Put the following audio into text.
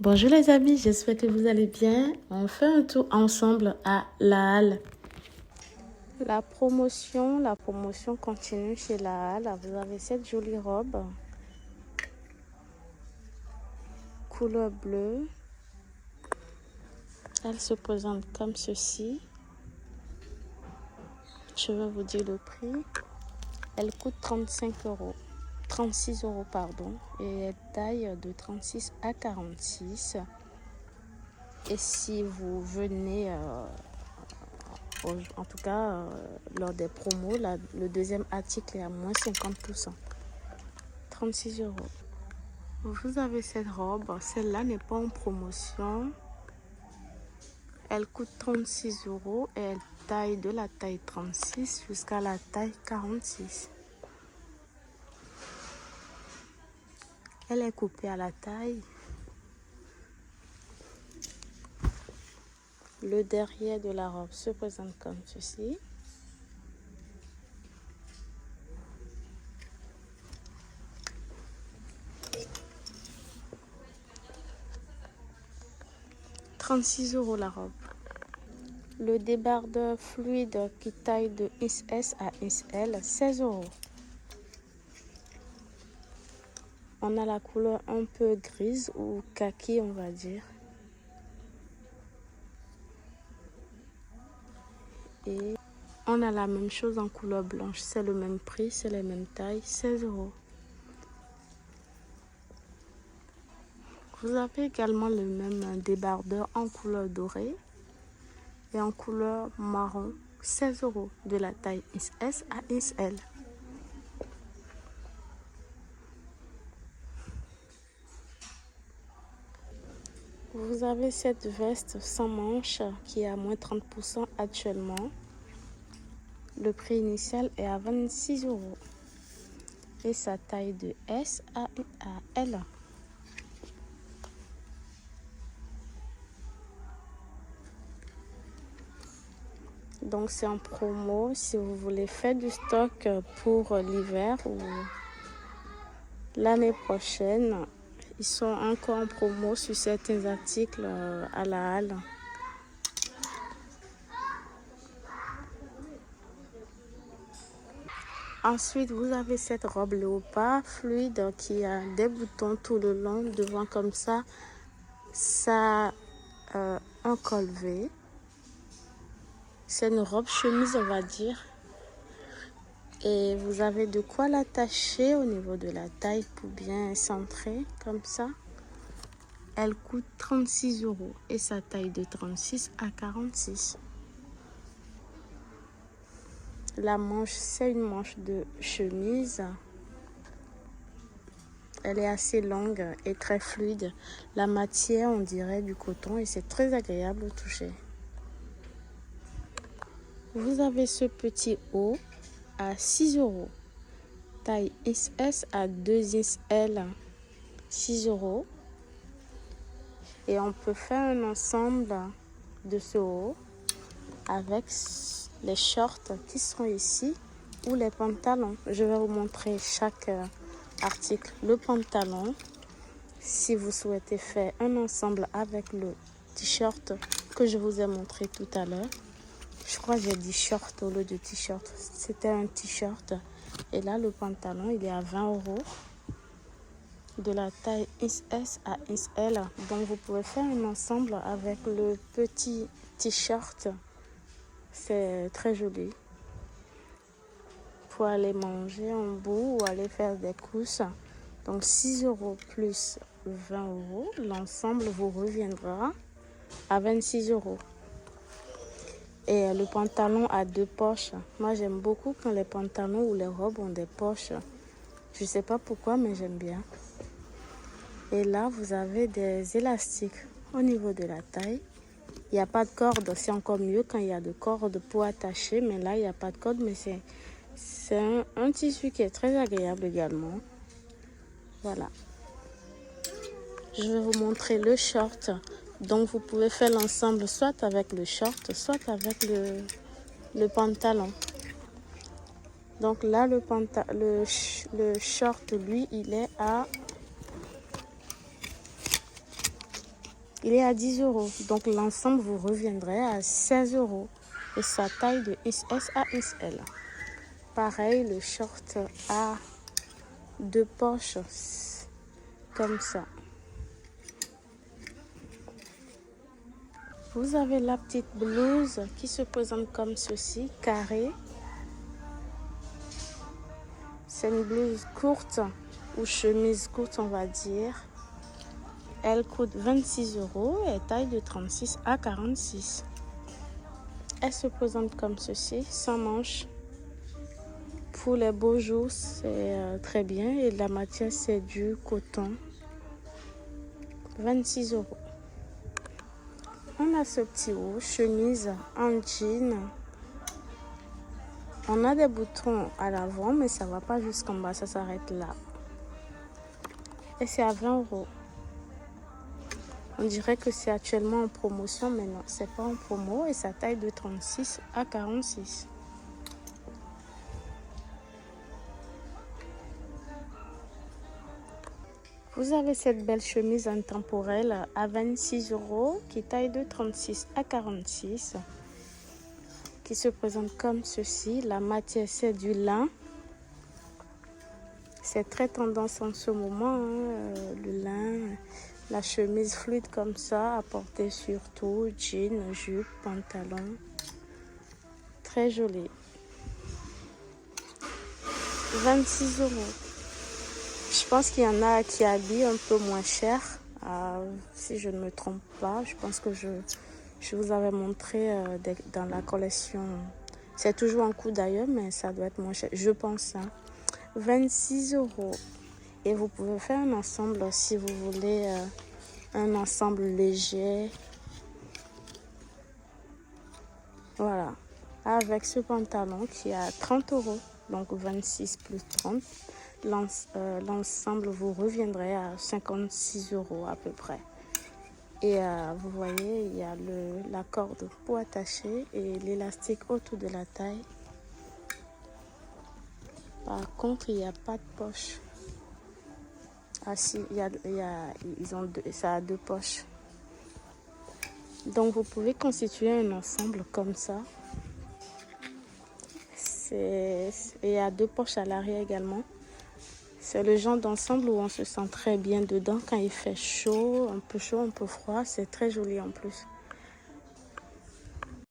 Bonjour les amis, j'espère que vous allez bien. On fait un tour ensemble à La Halle. La promotion continue chez La Halle. Vous avez cette jolie robe, couleur bleue. Elle se présente comme ceci. Je vais vous dire le prix. Elle coûte 36 euros pardon, et elle taille de 36 à 46. Et si vous venez, en tout cas lors des promos, le deuxième article est à moins 50%. 36 euros. Vous avez cette robe, celle-là n'est pas en promotion. Elle coûte 36 euros et elle taille de la taille 36 jusqu'à la taille 46. Elle est coupée à la taille. Le derrière de la robe se présente comme ceci. « 36 euros la robe. Le débardeur fluide qui taille de XS à XL, 16 euros. On a la couleur un peu grise ou kaki, on va dire. Et on a la même chose en couleur blanche. C'est le même prix, c'est les mêmes tailles, 16 euros. Vous avez également le même débardeur en couleur dorée et en couleur marron, 16 euros, de la taille XS à XL. Vous avez cette veste sans manches qui est à moins 30% actuellement. Le prix initial est à 26 euros et sa taille de S à L. Donc c'est en promo si vous voulez faire du stock pour l'hiver ou l'année prochaine. Ils sont encore en promo sur certains articles à La Halle. Ensuite, vous avez cette robe léopard fluide qui a des boutons tout le long, devant comme ça. Ça a un col V. C'est une robe chemise, on va dire. Et vous avez de quoi l'attacher au niveau de la taille pour bien centrer comme ça. Elle coûte 36 euros et sa taille de 36 à 46. La manche, c'est une manche de chemise. Elle est assez longue et très fluide. La matière, on dirait du coton et c'est très agréable au toucher. Vous avez ce petit haut à 6 euros. Taille XS à 2XL, 6 euros. Et on peut faire un ensemble de ce haut avec les shorts qui sont ici ou les pantalons. Je vais vous montrer chaque article. Le pantalon, si vous souhaitez faire un ensemble avec le t-shirt que je vous ai montré tout à l'heure. Je crois que j'ai dit short au lieu de t-shirt. C'était un t-shirt. Et là, le pantalon, il est à 20 euros. De la taille XS à XL. Donc, vous pouvez faire un ensemble avec le petit t-shirt. C'est très joli. Pour aller manger en bout ou aller faire des courses. Donc, 6 euros plus 20 euros. L'ensemble vous reviendra à 26 euros. Et le pantalon a 2 poches. Moi, j'aime beaucoup quand les pantalons ou les robes ont des poches. Je ne sais pas pourquoi, mais j'aime bien. Et là, vous avez des élastiques au niveau de la taille. Il n'y a pas de corde. C'est encore mieux quand il y a de cordes pour attacher. Mais là, il n'y a pas de corde. Mais c'est un tissu qui est très agréable également. Voilà. Je vais vous montrer le short. Donc, vous pouvez faire l'ensemble soit avec le short, soit avec le pantalon. Donc là, le short, lui, il est à Il est à 10 euros. Donc l'ensemble vous reviendrait à 16 euros. Et sa taille de XS à XL. Pareil, le short a 2 poches comme ça. Vous avez la petite blouse qui se présente comme ceci, carrée. C'est une blouse courte ou chemise courte, on va dire. Elle coûte 26 euros et taille de 36 à 46. Elle se présente comme ceci, sans manches. Pour les beaux jours, c'est très bien. Et la matière, c'est du coton. 26 euros. On a ce petit haut, chemise en jean. On a des boutons à l'avant, mais ça ne va pas jusqu'en bas, ça s'arrête là. Et c'est à 20 euros. On dirait que c'est actuellement en promotion, mais non, c'est pas en promo. Et sa taille de 36 à 46. Vous avez cette belle chemise intemporelle à 26 euros qui taille de 36 à 46. Qui se présente comme ceci. La matière, c'est du lin. C'est très tendance en ce moment, hein, le lin. La chemise fluide comme ça, à porter surtout, jean, jupe, pantalon. Très jolie. 26 euros. Je pense qu'il y en a qui habillent un peu moins cher. Si je ne me trompe pas, je pense que je vous avais montré dans la collection. C'est toujours en coup d'ailleurs, mais ça doit être moins cher. Je pense. 26 euros. Et vous pouvez faire un ensemble si vous voulez. Un ensemble léger. Voilà. Avec ce pantalon qui est à 30 euros. Donc 26 plus 30. L'ensemble vous reviendrait à 56 euros à peu près. Et vous voyez, il y a la corde pour attacher et l'élastique autour de la taille. Par contre, il n'y a pas de poche. Ah si, ça a 2 poches. Donc vous pouvez constituer un ensemble comme ça. Il y a 2 poches à l'arrière également. C'est le genre d'ensemble où on se sent très bien dedans quand il fait chaud, un peu froid. C'est très joli en plus.